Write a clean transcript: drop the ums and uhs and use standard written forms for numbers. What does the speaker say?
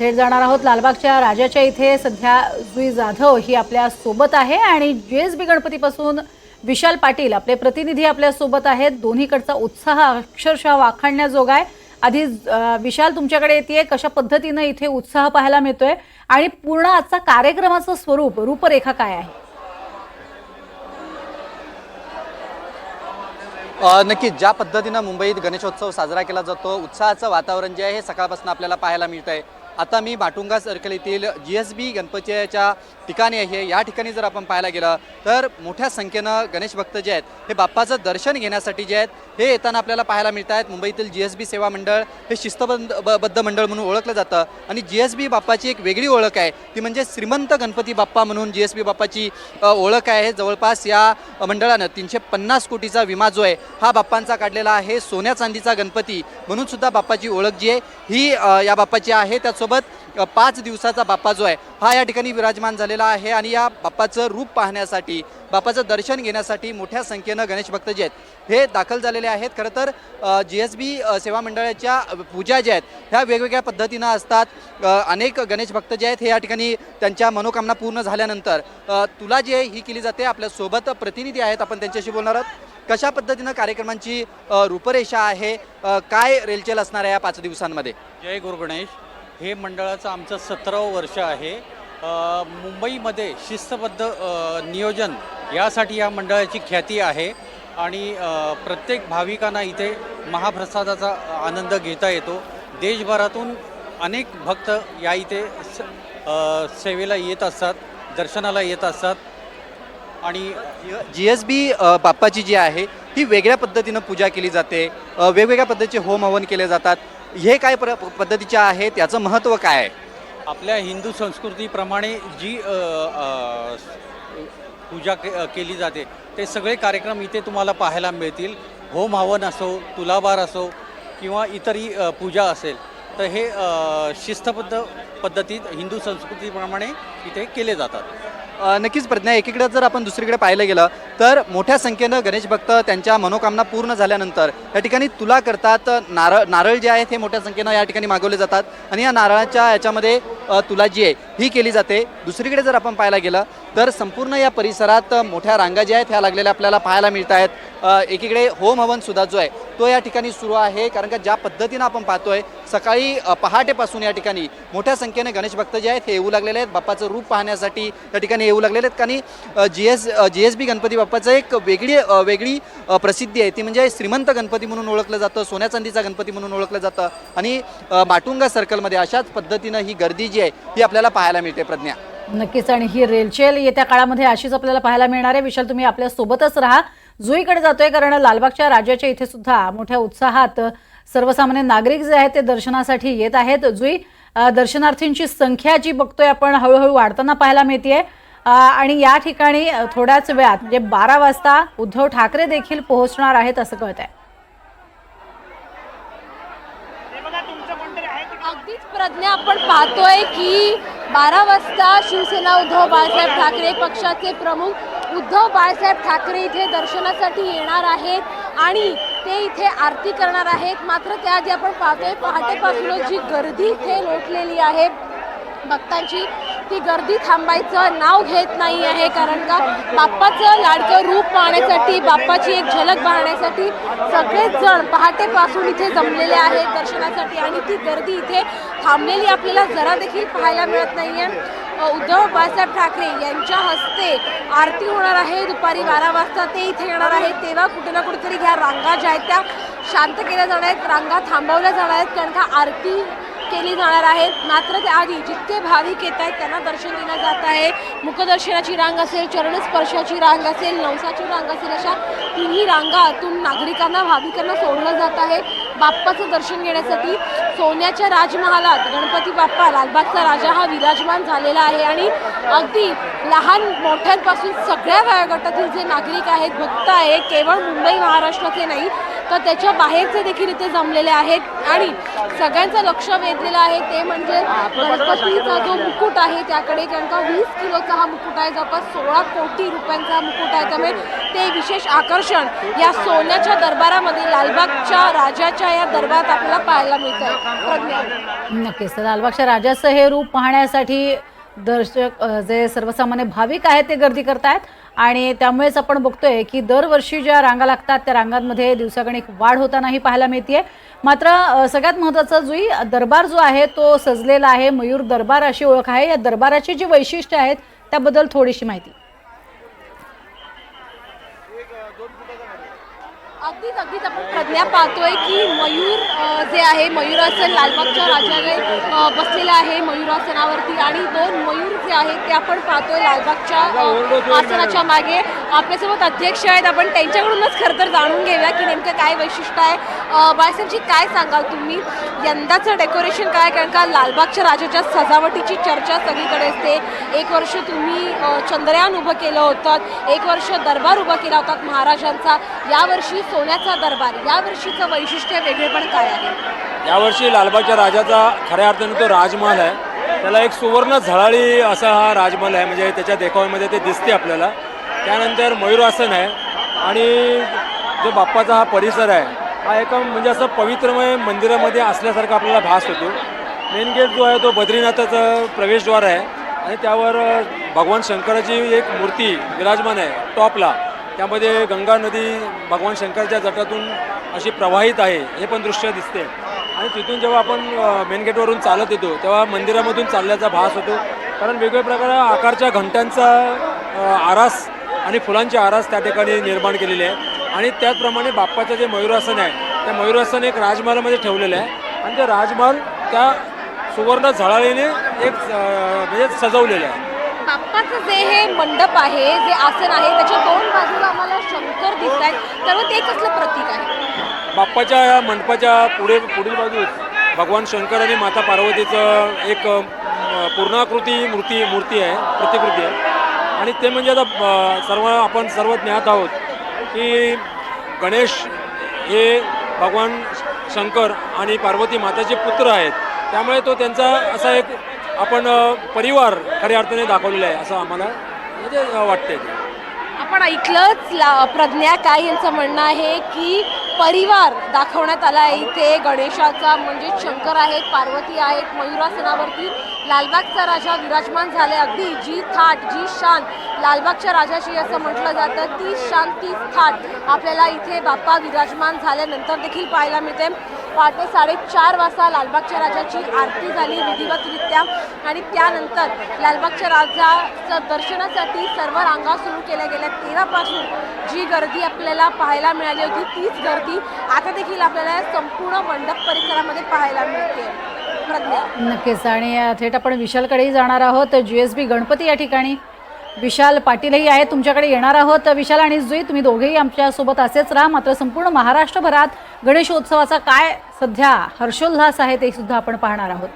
थेट जाणार आहोत लालबागच्या राजाच्या इथे। सध्या जुई जाधव ही आपल्या सोबत आहे आणि जेएसबी गणपतीपासून विशाल पाटील आपले प्रतिनिधी आपल्या सोबत आहेत। दोन्हीकडचा उत्साह अक्षरशः वाखाणण्याजोगा आहे। आधी विशाल तुमच्याकडे येते, कशा पद्धतीने इथे उत्साह पाहायला मिळतोय आणि पूर्ण आजचा कार्यक्रमाचं स्वरूप रूपरेखा काय आहे? नक्कीच ज्या पद्धतीनं मुंबईत गणेशोत्सव साजरा केला जातो, उत्साहाचं वातावरण जे आहे हे सकाळपासून आपल्याला पाहायला मिळतंय। आता मी माटुंगा सर्कल येथील जीएसबी गणपतीच्या ठिकाणी आहे। या ठिकाणी जर आपण पाहायला गेलं तर मोठ्या संख्येनं गणेश भक्त जे आहेत हे बाप्पाचं दर्शन घेण्यासाठी जे आहेत हे येताना आपल्याला पाहायला मिळत आहेत। मुंबईतील जीएसबी सेवा मंडळ हे शिस्तबद्ध मंडळ म्हणून ओळखलं जातं आणि जीएसबी बाप्पाची एक वेगळी ओळख आहे, ती म्हणजे श्रीमंत गणपती बाप्पा म्हणून जीएसबी बाप्पाची ओळख आहे। जवळपास या मंडळानं 350 कोटीचा विमा जो आहे हा बाप्पांचा काढलेला आहे। सोन्या चांदीचा गणपती म्हणून सुद्धा बाप्पाची ओळख जी आहे ही या बाप्पाची आहे। त्यासोबत 5 दिवसाचा बाप्पा जो आहे हा या ठिकाणी विराजमान झालेला आहे आणि या बाप्पाचं रूप पाहण्यासाठी, बाप्पाचं दर्शन घेण्यासाठी मोठ्या संख्येनं गणेश भक्त जे आहेत हे दाखल झालेले आहेत। खरं तर जीएसबी सेवा मंडळाच्या पूजा ज्या आहेत ह्या वेगवेगळ्या पद्धतीनं असतात। अनेक गणेश भक्त जे आहेत हे या ठिकाणी त्यांच्या मनोकामना पूर्ण झाल्यानंतर तुला जी आहे ही केली जाते। आपल्यासोबत प्रतिनिधी आहेत, आपण त्यांच्याशी बोलणार आहोत। कशा पद्धतीनं कार्यक्रमांची रूपरेषा आहे, काय रेलचेल असणार आहे या 5 दिवसांमध्ये? जय गुरुगणेश। हे मंडळाचं आमचं 17वं वर्ष आहे। मुंबईमध्ये शिस्तबद्ध नियोजन यासाठी या मंडळाची ख्याती आहे आणि प्रत्येक भाविकांना इथे महाप्रसादाचा आनंद घेता येतो। देशभरातून अनेक भक्त या इथे सेवेला येत असतात, दर्शनाला येत असतात आणि जीएसबी बाप्पाची जी आहे ही वेगळ्या पद्धतीनं पूजा केली जाते, वेगवेगळ्या पद्धतीचे होम हवन केले जातात। हे काय पद्धतीचे आहे, त्याचं महत्त्व काय आहे? आपल्या हिंदू संस्कृतीप्रमाणे जी पूजा केली जाते ते सगळे कार्यक्रम इथे तुम्हाला पाहायला मिळतील। होम हवन असो, तुलाभार असो किंवा इतरही पूजा असेल तर हे शिस्तबद्ध पद्धतीत हिंदू संस्कृतीप्रमाणे इथे केले जातात। नक्कीच प्रज्ञा, एकीकडे जर आपण दुसरीकडे पाहिलं गेलं तर मोठ्या संख्येनं गणेश भक्त त्यांच्या मनोकामना पूर्ण झाल्यानंतर या ठिकाणी तुला करतात। नारळ जे आहेत हे मोठ्या संख्येनं या ठिकाणी मागवले जातात आणि या नारळाच्या याच्यामध्ये तुला जी आहे ही केली जाते। दुसरीकडे जर आपण पाहायला गेलं तर संपूर्ण या परिसरात मोठ्या रांगा ज्या आहेत ह्या लागलेल्या आपल्याला पाहायला मिळत आहेत। एकीकडे होम हवन सुद्धा जो आहे तो या ठिकाणी सुरू आहे, कारण का ज्या पद्धतीनं आपण पाहतोय सकाळी पहाटेपासून या ठिकाणी मोठ्या संख्येने गणेश भक्त जे आहेत हे येऊ लागलेले आहेत बाप्पाचं रूप पाहण्यासाठी या ठिकाणी येऊ लागलेले आहेत। कारण जीएसबी गणपती बाप्पाचं एक वेगळी प्रसिद्धी आहे, ती म्हणजे श्रीमंत गणपती म्हणून ओळखलं जातं, सोन्या चांदीचा गणपती म्हणून ओळखलं जातं आणि माटुंगा सर्कलमध्ये अशाच पद्धतीनं ही गर्दी जी आहे ही आपल्याला पाहायला मिळते। प्रज्ञा, नक्कीच, आणि ही रेलचेल येत्या काळामध्ये अशीच आपल्याला पाहायला मिळणार आहे। विशाल, तुम्ही आपल्या सोबतच राहा। जुईकडे जातोय कारण लालबागच्या राजाच्या इथे सुद्धा मोठ्या उत्साहात सर्वसामान्य नागरिक जे आहेत ते दर्शनासाठी येत आहेत। जुई, दर्शनार्थींची संख्या जी बघतोय आपण हळूहळू वाढताना पाहायला मिळते आणि या ठिकाणी थोड्याच वेळात म्हणजे 12 वाजता उद्धव ठाकरे देखील पोहोचणार आहेत असं कळतंय। अगदीच प्रज्ञा, आपण पाहतोय की 12 वाजता शिवसेना उद्धव बाळासाहेब ठाकरे पक्षाचे प्रमुख उद्धव बाळासाहेब ठाकरे इथे दर्शनासाठी येणार आहेत आणि ते इथे आरती करणार आहेत। मात्र त्याआधी आपण पाहतोय पहाटेपासूनच जी गर्दी इथे लोटलेली आहे भक्तांची, ती गर्दी थांबायचं नाव घेत नाही आहे, कारण का बाप्पाचं लाडकं रूप पाहण्यासाठी, बाप्पाची एक झलक पाहण्यासाठी सगळेच जण पहाटेपासून इथे जमलेले आहेत दर्शनासाठी आणि ती गर्दी इथे थांबलेली आपल्याला जरा देखील पाहायला मिळत नाही आहे। उद्धव बाळासाहेब ठाकरे यांच्या हस्ते आरती होणार आहे दुपारी 12 वाजता, ते इथे येणार आहेत। तेव्हा कुठे ना कुठेतरी ह्या रांगा ज्या आहेत त्या शांत केल्या जाणार आहेत, रांगा थांबवल्या जाणार आहेत, कारण का आरती केली जाणार आहेत। मात्र त्याआधी जितके भाविक येत आहेत त्यांना दर्शन देण्यात जात आहे। मुखदर्शनाची रांग असेल, चरणस्पर्शाची रांग असेल, नवसाची रांग असेल, अशा तिन्ही रांगातून नागरिकांना, भाविकांना सोडलं जात आहे बाप्पाचं दर्शन घेण्यासाठी। सोन्याच्या राजमहालात गणपती बाप्पा, लालबागचा राजा हा विराजमान झालेला आहे आणि अगदी लहान मोठ्यांपासून सगळ्या वयोगटातील जे नागरिक आहेत, भक्त आहेत, केवळ मुंबई महाराष्ट्राचे नाही तर त्याच्या बाहेरचे देखील इथे जमलेले आहेत आणि सगळ्यांचं लक्ष वेधलेलं आहे ते म्हणजे गणपतीचा जो मुकुट आहे त्याकडे, कारण का 20 किलोचा हा मुकुट आहे, जवळपास 16 कोटी रुपयांचा हा मुकुट आहे. त्यामुळे ते विशेष आकर्षण या सोन्याच्या दरबारामध्ये, लालबागच्या राजाच्या या दरबारात आपल्याला पाहायला मिळत आहे. प्रज्ञा, नक्कीच. तर लालबागच्या राजाचं हे रूप पाहण्यासाठी दर्शक जे सर्वसामान्य भाविक आहेत ते गर्दी करतायत आणि त्यामुळेच आपण बघतोय की दरवर्षी ज्या रांगा लागतात त्या रांगांमध्ये दिवसागणिक वाढ होतानाही पाहायला मिळते. मात्र सगळ्यात महत्त्वाचं जुई, दरबार जो आहे तो सजलेला आहे, मयूर दरबार अशी ओळख आहे. या दरबाराची जी वैशिष्ट्य आहेत त्याबद्दल थोडीशी माहिती. अगदीच आपण प्रज्ञा पाहतोय की मयूर जे आहे, मयूरासन लालबागच्या राजाने बसलेलं आहे मयूरासनावरती आणि 2 मयूर जे आहेत ते आपण पाहतोय लालबागच्या आसनाच्या मागे. आपल्यासोबत अध्यक्ष आहेत, आपण त्यांच्याकडूनच खरं तर जाणून घेऊया की नेमकं काय वैशिष्ट्य आहे. बाळासाहेबजी, काय सांगाल तुम्ही, यंदाचं डेकोरेशन काय? कारण का लालबागच्या राजाच्या सजावटीची चर्चा सगळीकडे असते. 1 वर्ष तुम्ही चंद्रयान उभं केलं होतं, 1 वर्ष दरबार उभा केला होता महाराजांचा, यावर्षी सोन्याचा दरबार, यावर्षीचं वैशिष्ट्य वेगळेपण काय आहे? यावर्षी लालबागच्या राजाचा खऱ्या अर्थाने तो राजमहल आहे, त्याला एक सुवर्ण झळाळी असा हा राजमहल आहे, म्हणजे त्याच्या देखाव्यामध्ये ते दिसते आपल्याला. त्यानंतर मयूरासन आहे आणि जो बाप्पाचा हा परिसर आहे हा एका म्हणजे असं पवित्रमय मंदिरामध्ये असल्यासारखा आपल्याला भास होतो. मेन गेट जो आहे तो बद्रीनाथाचा प्रवेशद्वार आहे आणि त्यावर भगवान शंकराची एक मूर्ती विराजमान आहे टॉपला. त्यामध्ये गंगा नदी भगवान शंकरच्या जटातून अशी प्रवाहित आहे हे पण दृश्य दिसते. आणि तिथून जेव्हा आपण मेन गेटवरून चालत येतो तेव्हा मंदिरामधून चालल्याचा भास होतो, कारण वेगवेगळ्या प्रकारच्या आकारच्या घंटांचा आरास आणि फुलांची आरास त्या ठिकाणी निर्माण केलेली आहे. आणि त्याचप्रमाणे बाप्पाचं जे मयूरासन आहे त्या मयूरासन एक राजमहालामध्ये ठेवलेलं आहे आणि ते राजमहाल त्या सुवर्ण झळाळीने एक म्हणजे सजवलेलं आहे. बाप्पाचं जे हे मंडप आहे, जे आसन आहे, त्याच्या 2 बाजूला आम्हाला शंकर दिसत आहेत, त्यामुळे ते कसलं प्रतीक आहे? बाप्पाच्या या मंडपाच्या पुढील बाजूस भगवान शंकर आणि माता पार्वतीचं एक पूर्णाकृती मूर्ती आहे, प्रतिकृती आहे. आणि ते म्हणजे आता आपण सर्व ज्ञात आहोत की गणेश हे भगवान शंकर आणि पार्वती माताचे पुत्र आहेत, त्यामुळे तो त्यांचा असा एक आपण परिवार खऱ्या अर्थाने दाखवलेला आहे असं आम्हाला म्हणजे वाटते. आपण ऐकलंच प्रज्ञा काय यांचं म्हणणं आहे की परिवार दाखवण्यात आला आहे इथे. गणेशाचा म्हणजे शंकर आहेत, पार्वती आहेत, मयूरासनावरती लालबागचा राजा विराजमान झाले. अगदी जी थाट, जी शान लालबागच्या राजाची असं म्हटलं जातं, ती शान, ती थाट आपल्याला इथे बाप्पा विराजमान झाल्यानंतर देखील पाहायला मिळते. पहाटे 4:30 वाजता लालबागच्या राजाची आरती झाली विधिवतरित्या आणि त्यानंतर लालबागच्या राजाचं दर्शनासाठी सर्व रांगा सुरू केल्या गेल्या. 13 पासून जी गर्दी आपल्याला पाहायला मिळाली होती तीच गर्दी आता देखील आपल्याला संपूर्ण मंडप परिसरामध्ये पाहायला मिळते. प्रज्ञा, नक्कीच. आणि थेट आपण विशालकडेही जाणार आहोत. GSB गणपती या ठिकाणी विशाल पाटीलही आहेत, तुमच्याकडे येणार आहोत. विशाल आणि जुई, तुम्ही दोघेही आमच्यासोबत असेच राहा. मात्र संपूर्ण महाराष्ट्रभरात गणेशोत्सवाचा काय सध्या हर्षोल्लास आहे ते सुद्धा आपण पाहणार आहोत.